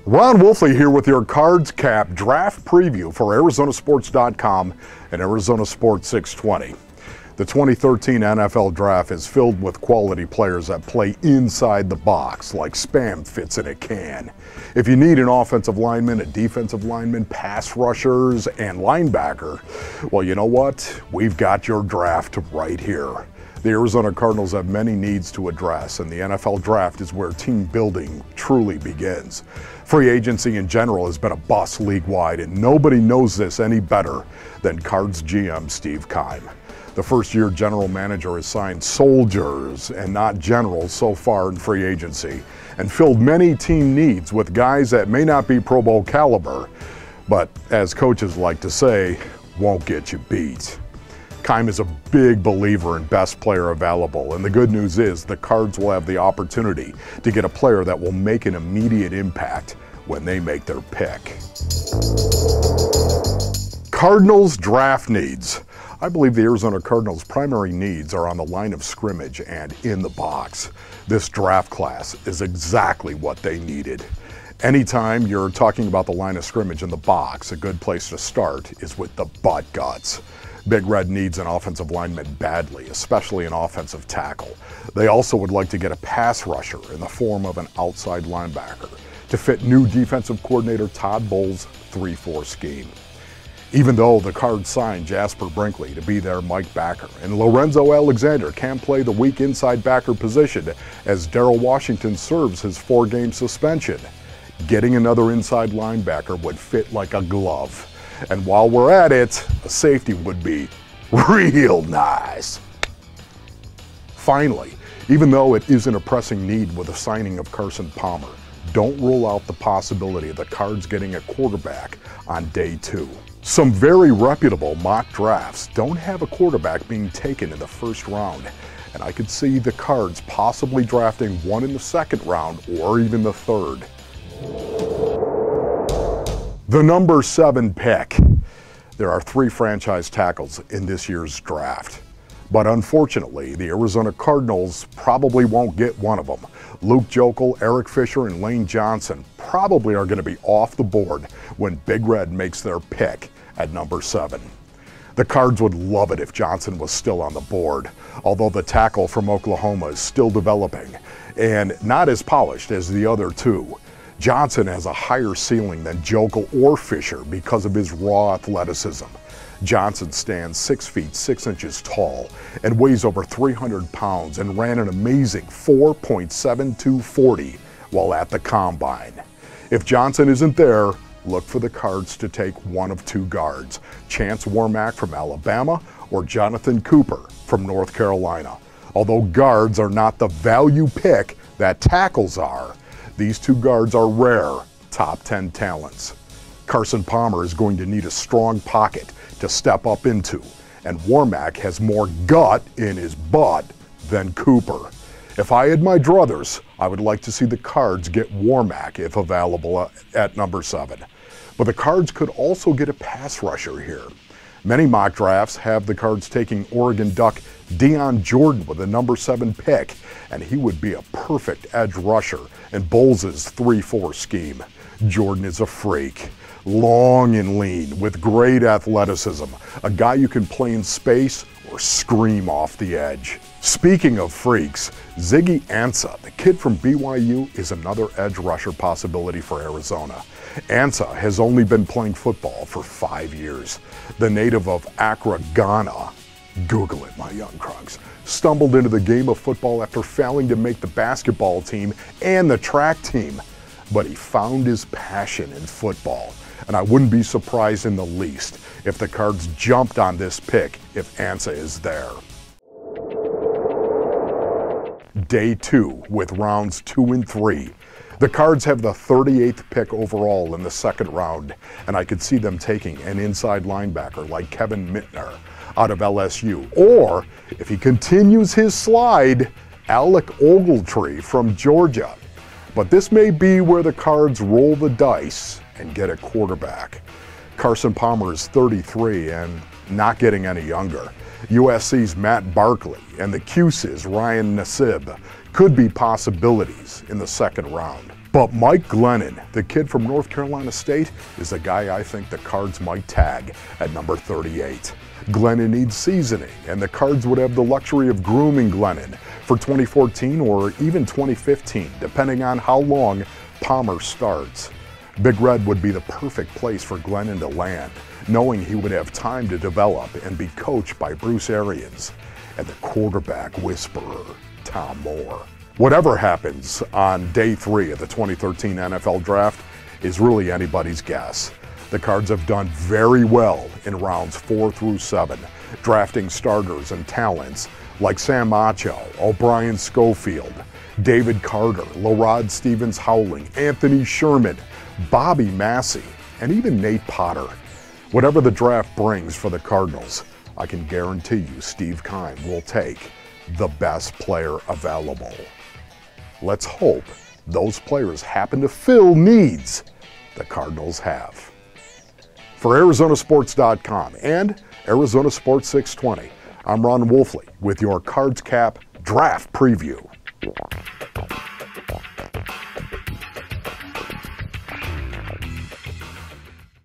Ron Wolfley here with your Cards Cap draft preview for Arizonasports.com and Arizona Sports 620. The 2013 NFL Draft is filled with quality players that play inside the box like Spam fits in a can. If you need an offensive lineman, a defensive lineman, pass rushers, and linebacker, well, you know what? We've got your draft right here. The Arizona Cardinals have many needs to address, and the NFL Draft is where team building truly begins. Free agency in general has been a bust league-wide, and nobody knows this any better than Cards GM Steve Keim. The first-year general manager has signed soldiers and not generals so far in free agency, and filled many team needs with guys that may not be Pro Bowl caliber, but as coaches like to say, won't get you beat. Keim is a big believer in best player available, and the good news is the Cards will have the opportunity to get a player that will make an immediate impact when they make their pick. Cardinals draft needs. I believe the Arizona Cardinals' primary needs are on the line of scrimmage and in the box. This draft class is exactly what they needed. Anytime you're talking about the line of scrimmage in the box, a good place to start is with the butt guts. Big Red needs an offensive lineman badly, especially an offensive tackle. They also would like to get a pass rusher in the form of an outside linebacker to fit new defensive coordinator Todd Bowles' 3-4 scheme. Even though the Cards signed Jasper Brinkley to be their Mike backer, and Lorenzo Alexander can play the weak inside backer position as Darrell Washington serves his 4-game suspension, getting another inside linebacker would fit like a glove. And while we're at it, a safety would be real nice. Finally, even though it isn't a pressing need with the signing of Carson Palmer, don't rule out the possibility of the Cards getting a quarterback on day 2. Some very reputable mock drafts don't have a quarterback being taken in the first round, and I could see the Cards possibly drafting one in the second round or even the third. The number 7 pick. There are 3 franchise tackles in this year's draft. But unfortunately, the Arizona Cardinals probably won't get one of them. Luke Joeckel, Eric Fisher, and Lane Johnson probably are going to be off the board when Big Red makes their pick at number 7. The Cards would love it if Johnson was still on the board, although the tackle from Oklahoma is still developing and not as polished as the other 2. Johnson has a higher ceiling than Joeckel or Fisher because of his raw athleticism. Johnson stands 6 feet 6 inches tall and weighs over 300 pounds and ran an amazing 4.7240 while at the combine. If Johnson isn't there, look for the Cards to take one of 2 guards, Chance Warmack from Alabama or Jonathan Cooper from North Carolina. Although guards are not the value pick that tackles are, these 2 guards are rare top 10 talents. Carson Palmer is going to need a strong pocket to step up into, and Warmack has more gut in his butt than Cooper. If I had my druthers, I would like to see the Cards get Warmack if available at number 7. But the Cards could also get a pass rusher here. Many mock drafts have the Cards taking Oregon Duck Dion Jordan with the number 7 pick, and he would be a perfect edge rusher in Bowles' 3-4 scheme. Jordan is a freak, long and lean, with great athleticism, a guy you can play in space or scream off the edge. Speaking of freaks, Ziggy Ansah, the kid from BYU, is another edge rusher possibility for Arizona. Ansah has only been playing football for 5 years. The native of Accra, Ghana, Google it, my young crunks, stumbled into the game of football after failing to make the basketball team and the track team. But he found his passion in football, and I wouldn't be surprised in the least if the Cards jumped on this pick if Ansah is there. Day 2 with rounds 2 and 3. The Cards have the 38th pick overall in the second round, and I could see them taking an inside linebacker like Kevin Mitner out of LSU, or if he continues his slide, Alec Ogletree from Georgia. But this may be where the Cards roll the dice and get a quarterback. Carson Palmer is 33 and not getting any younger. USC's Matt Barkley and the Cuse's Ryan Nassib could be possibilities in the second round. But Mike Glennon, the kid from North Carolina State, is a guy I think the Cards might tag at number 38. Glennon needs seasoning, and the Cards would have the luxury of grooming Glennon for 2014 or even 2015, depending on how long Palmer starts. Big Red would be the perfect place for Glennon to land, knowing he would have time to develop and be coached by Bruce Arians and the quarterback whisperer, Tom Moore. Whatever happens on day 3 of the 2013 NFL Draft is really anybody's guess. The Cards have done very well in rounds 4 through 7, drafting starters and talents like Sam Acho, O'Brien Schofield, David Carter, LaRod Stevens-Howling, Anthony Sherman, Bobby Massey, and even Nate Potter. Whatever the draft brings for the Cardinals, I can guarantee you Steve Keim will take the best player available. Let's hope those players happen to fill needs the Cardinals have. For ArizonaSports.com and Arizona Sports 620, I'm Ron Wolfley with your Cards Cap Draft Preview.